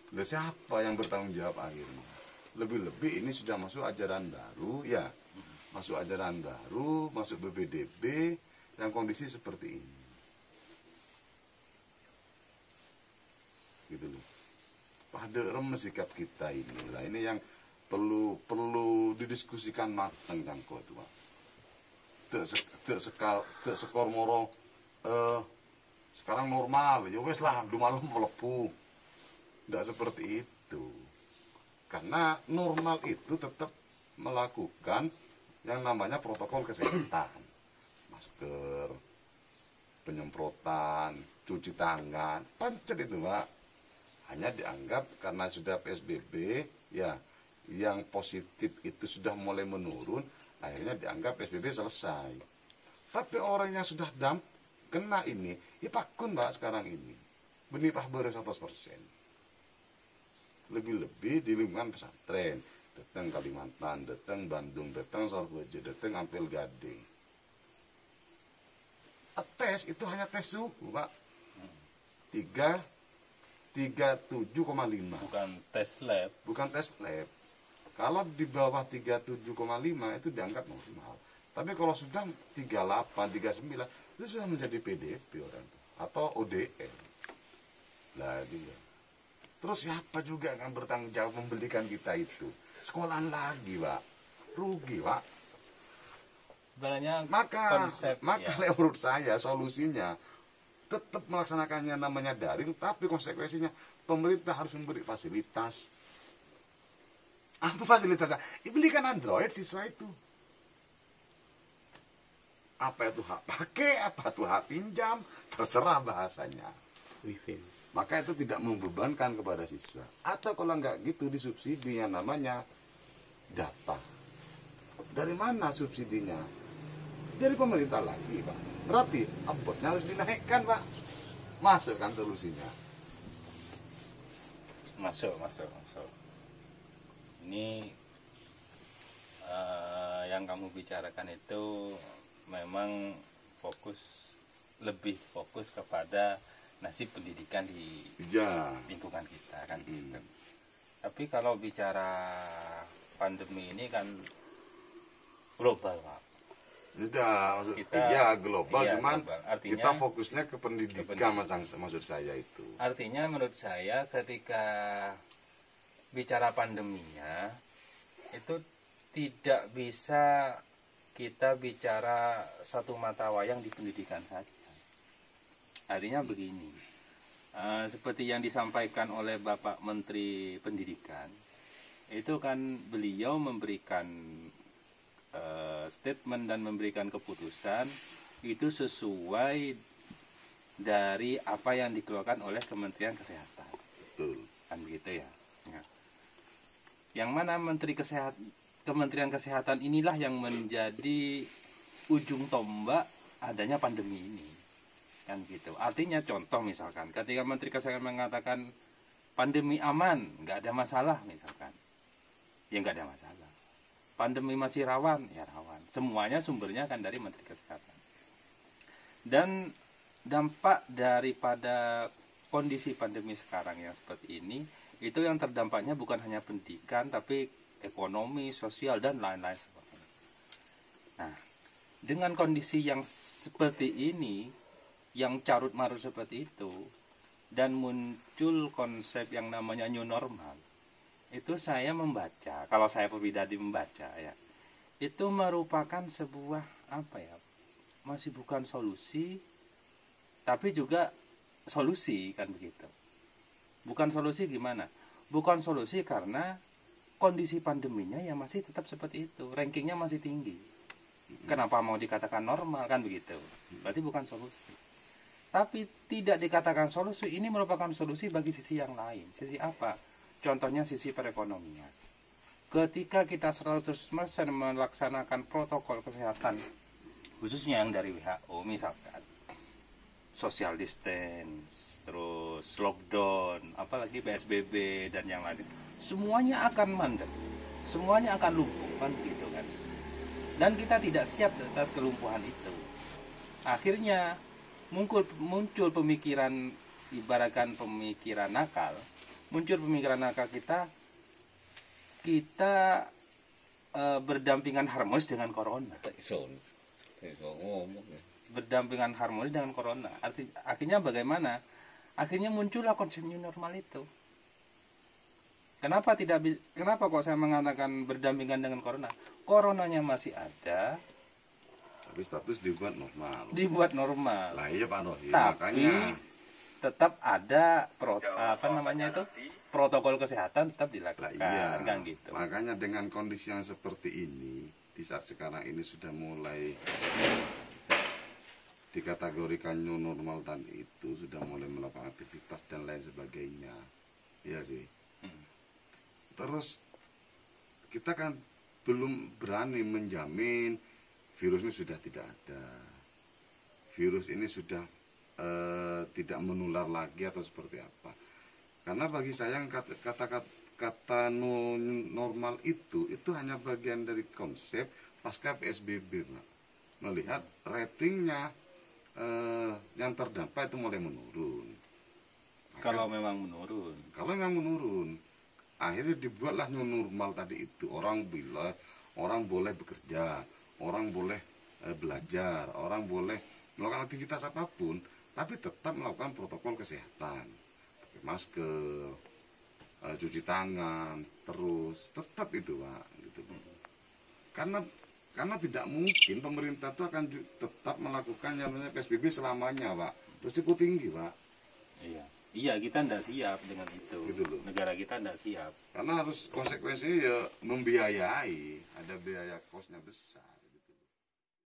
Nah, siapa yang bertanggung jawab akhirnya? Lebih-lebih ini sudah masuk ajaran baru, ya. Masuk ajaran baru, masuk BPDB, yang kondisi seperti ini. Gitu loh. Pada remes sikap kita inilah. Ini yang perlu didiskusikan matang kan kok tuh, Pak. Dek sekor moro sekarang normal, ya wes lah, malam melepuh. Tidak seperti itu. Karena normal itu tetap melakukan yang namanya protokol kesehatan. Masker, penyemprotan, cuci tangan, pancet itu, Pak. Hanya dianggap karena sudah PSBB, ya, yang positif itu sudah mulai menurun, akhirnya dianggap PSBB selesai. Tapi orang yang sudah kena ini, ya pakun, Pak, sekarang ini. Benih pahbere 100%. Lebih-lebih di lingkungan pesantren, datang Kalimantan, datang Bandung, datang Sorbojo, datang Ampel Gading. Tes itu hanya tes suhu, Pak. 37,5. Bukan tes lab. Bukan tes lab. Kalau di bawah 37,5 itu dianggap normal. Tapi kalau sudah 38, 39 itu sudah menjadi PDP orang atau ODM. Lah dia. Terus siapa juga yang bertanggung jawab membelikan kita itu? Sekolahan lagi, Pak. Rugi, Pak. Sebenarnya Maka ya. menurut saya solusinya tetap melaksanakannya namanya daring, tapi konsekuensinya pemerintah harus memberi fasilitas. Apa fasilitasnya? Belikan Android siswa itu. Apa itu hak pakai, apa itu hak pinjam, terserah bahasanya. Wifi. Maka itu tidak membebankan kepada siswa. Atau kalau nggak gitu disubsidi yang namanya data. Dari mana subsidinya? Dari pemerintah lagi, Pak. Berarti ongkosnya harus dinaikkan, Pak. Masuk kan solusinya? Masuk. Ini yang kamu bicarakan itu memang lebih fokus kepada nasib pendidikan di lingkungan kita kan gitu. Tapi kalau bicara pandemi ini kan global, Pak. Tidak, global, iya, cuman global. Artinya, kita fokusnya ke pendidikan, maksud saya itu. Artinya menurut saya ketika bicara pandeminya itu tidak bisa kita bicara satu mata wayang di pendidikan saja. Artinya begini, seperti yang disampaikan oleh Bapak Menteri Pendidikan, itu kan beliau memberikan statement dan memberikan keputusan itu sesuai dari apa yang dikeluarkan oleh Kementerian Kesehatan. Betul. Kan begitu ya. Yang mana Kementerian Kesehatan inilah yang menjadi ujung tombak adanya pandemi ini. Kan gitu. Artinya contoh misalkan ketika Menteri Kesehatan mengatakan pandemi aman, nggak ada masalah misalkan, ya nggak ada masalah. Pandemi masih rawan, ya rawan. Semuanya sumbernya kan dari Menteri Kesehatan. Dan dampak daripada kondisi pandemi sekarang yang seperti ini, itu yang terdampaknya bukan hanya pendidikan, tapi ekonomi, sosial, dan lain-lain sebagainya. Nah, dengan kondisi yang seperti ini, yang carut-marut seperti itu, dan muncul konsep yang namanya new normal, itu saya membaca, kalau saya pribadi membaca ya, itu merupakan sebuah masih bukan solusi, tapi juga solusi kan begitu. Bukan solusi gimana? Bukan solusi karena kondisi pandeminya ya masih tetap seperti itu, rankingnya masih tinggi. Kenapa mau dikatakan normal kan begitu? Berarti bukan solusi. Tapi tidak dikatakan solusi, ini merupakan solusi bagi sisi yang lain. Sisi apa? Contohnya sisi perekonomian. Ketika kita 100% melaksanakan protokol kesehatan, khususnya yang dari WHO misalkan, social distance, terus lockdown, apalagi PSBB dan yang lain, semuanya akan mandek, semuanya akan lumpuh kan gitu kan. Dan kita tidak siap terhadap kelumpuhan itu. Akhirnya muncul pemikiran, ibaratkan pemikiran nakal, muncul pemikiran akal kita berdampingan harmonis dengan corona. Berdampingan harmonis dengan corona. Akhirnya bagaimana? Akhirnya muncullah konsep new normal itu. Kenapa kok saya mengatakan berdampingan dengan corona? Coronanya masih ada, tapi status dibuat normal. Dibuat normal. Lah iya Pak Rohi, Tapi makanya tetap ada protokol kesehatan tetap dilakukan. lah iya, kan gitu. makanya dengan kondisi yang seperti ini, di saat sekarang ini sudah mulai dikategorikan new normal dan itu sudah mulai melakukan aktivitas dan lain sebagainya. Iya sih. Terus kita kan belum berani menjamin virus ini sudah tidak ada. Virus ini sudah tidak menular lagi atau seperti apa. Karena bagi saya kata normal itu hanya bagian dari konsep pasca PSBB, Pak. Melihat ratingnya yang terdampak itu mulai menurun. Kalau memang menurun. Akhirnya dibuatlah new normal tadi itu. Orang boleh bekerja, orang boleh belajar, orang boleh melakukan aktivitas apapun, tapi tetap melakukan protokol kesehatan, pakai masker, cuci tangan, terus tetap itu Pak. Gitu. Karena tidak mungkin pemerintah itu akan tetap melakukan yang namanya PSBB selamanya Pak. Risiko tinggi Pak. Iya, kita tidak siap dengan itu. Gitu loh. Negara kita tidak siap. Karena harus konsekuensinya ya membiayai, ada biaya kosnya besar.